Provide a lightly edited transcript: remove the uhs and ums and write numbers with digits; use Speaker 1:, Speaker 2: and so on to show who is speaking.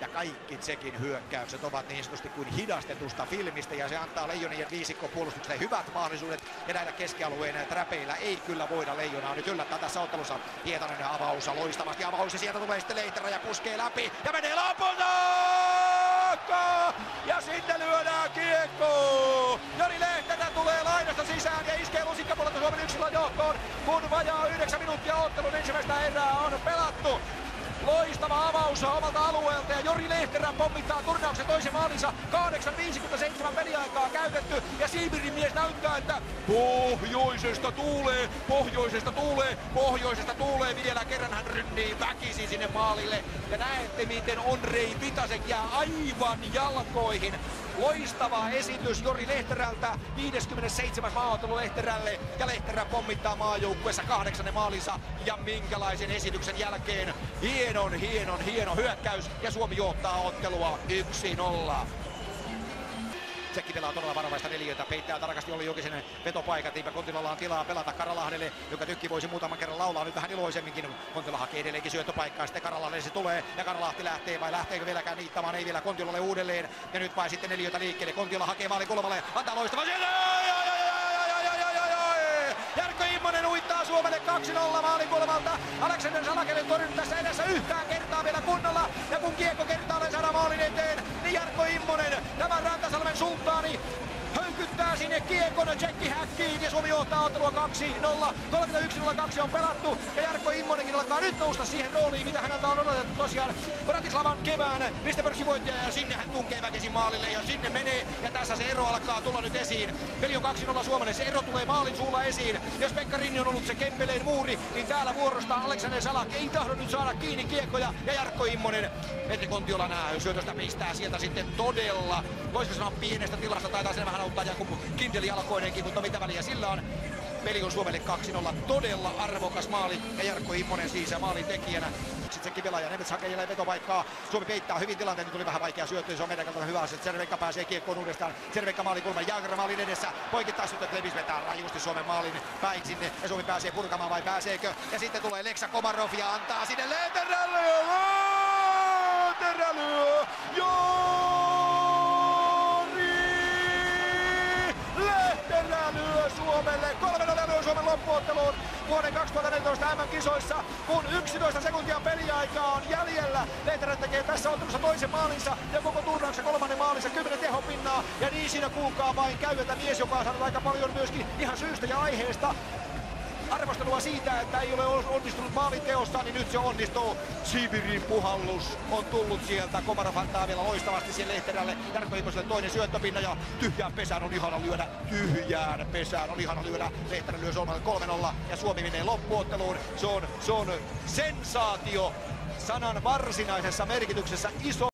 Speaker 1: Ja kaikki Tsekin hyökkäykset ovat niin sanotusti kuin hidastetusta filmistä ja se antaa Leijonien viisikkopuolustukselle hyvät mahdollisuudet. Ja näillä keskialueen träpeillä ei kyllä voida Leijonaa nyt yllättää tässä ottelussa. Hietanen avaus, loistavasti avaus ja sieltä tulee sitten Lehterä ja puskee läpi ja menee lopulta! Ja sinne lyödään kiekko! Jori Lehterä tulee laidasta sisään ja iskee lusikkapuolelta Suomen yksilön johtoon, kun vajaa 9 minuuttia ottelun ensimmäistä erää on pelattu. Loistava avaus omalta alueelta ja Jori Lehterä pommittaa turnauksen toisen maalinsa. 8.57 peliaikaa käytetty ja Siipirin mies näyttää, että pohjoisesta tuulee. Vielä kerran hän rynnii väkisin sinne maalille. Ja näette miten Ondrej Vitasek jää aivan jalkoihin. Loistava esitys Jori Lehterältä, 57. maaottelu Lehterälle ja Lehterä pommittaa maajoukkueessa 8. maalinsa ja minkälaisen esityksen jälkeen hieno hyökkäys ja Suomi johtaa ottelua 1-0. Tsekki pelaa todella varovaista neliötä, peittää tarkasti Olli Jokisen vetopaikat, eipä Kontilalla on tilaa pelata Karalahdelle, joka Tykki voisi muutaman kerran laulaa nyt vähän iloisemminkin. Kontila hakee edelleenkin syöttöpaikkaa, sitten Karalahdelle se tulee ja Karalahti lähtee vai lähteekö vieläkään niittämään, ei vielä Kontilalle uudelleen. Ja nyt vai sitten neliötä liikkeelle, Kontila hakee maalikulmalle, antaa loistava siellä! Jarkko Immonen uittaa Suomelle 2-0 maalikulmalta. Aleksander Salakerin torjunut tässä edessä yhtään kertaa vielä kunnolla. Ja kun kiekko kertaalleen saadaan maalin eteen, niin Jarkko Immonen, tämän Rantasalmen sulttaani, höykyttää sinne kiekon tsekkihäkkiin ja Suomi johtaa ottelua 2-0. 31-02 on pelattu ja Jarkko Immonenkin alkaa nyt nousta siihen rooliin, mitä häneltä on odotettu tosiaan Bratislavan kevään pistepörssivoittaja ja sinne hän tunkee väkisin maalille ja sinne menee ja tässä se ero alkaa tulla nyt esiin. Peli on 2-0 Suomelle, se ero tulee maalin suulla esiin. Jos Pekka Rinne on ollut se Kempeleen muuri, niin täällä vuorosta Aleksander Salak ei tahdo nyt saada kiinni kiekkoja ja Jarkko Immonen Petri Kontiola syötöstä pistää sieltä sitten todella, voisiko sanoa pienestä tilasta, taitaa sen vähän auttaa joku Kindeli jalkoinenkin, mutta mitä väliä sillä on. Peli on Suomelle 2-0, todella arvokas maali ja Jarkko Immonen siis maalin tekijänä. Sitten Kivelä ja Nemets hakee jälleen vetopaikkaa. Suomi peittää hyvin tilanteen, nyt tuli vähän vaikea syöttö, se on meidän kannalta hyvä asia. Cervekka pääsee kiekkoon uudestaan. Cervekka maalikulman, Jaager maalin edessä. Poikittaisyttö, Klevis vetää rajusti Suomen maalin päin sinne ja Suomi pääsee purkamaan vai pääseekö? Ja sitten tulee Leksa Komarov ja antaa sinne Lehterälle. Suomelle 3-0 lyö Suomen loppuotteluun vuoden 2014 MM-kisoissa, kun 11 sekuntia peliaikaa on jäljellä. Lehterä tekee tässä ottelussa toisen maalinsa ja koko turnauksen 3. maalinsa, 10 tehopinnaa ja niin siinä kuulkaa vain käyvältä mies, joka on saanut aika paljon myöskin ihan syystä ja aiheesta arvostelua siitä, että ei ole onnistunut maalinteossa, niin nyt se onnistuu. Sibirin puhallus on tullut sieltä. Komarov antaa vielä loistavasti siihen Lehterälle. Jarkko Immoselle toinen syöttöpinna ja tyhjään pesään on ihana lyödä. Lehterä lyö Suomelle 3-0 ja Suomi menee loppuotteluun. Se on sensaatio sanan varsinaisessa merkityksessä, iso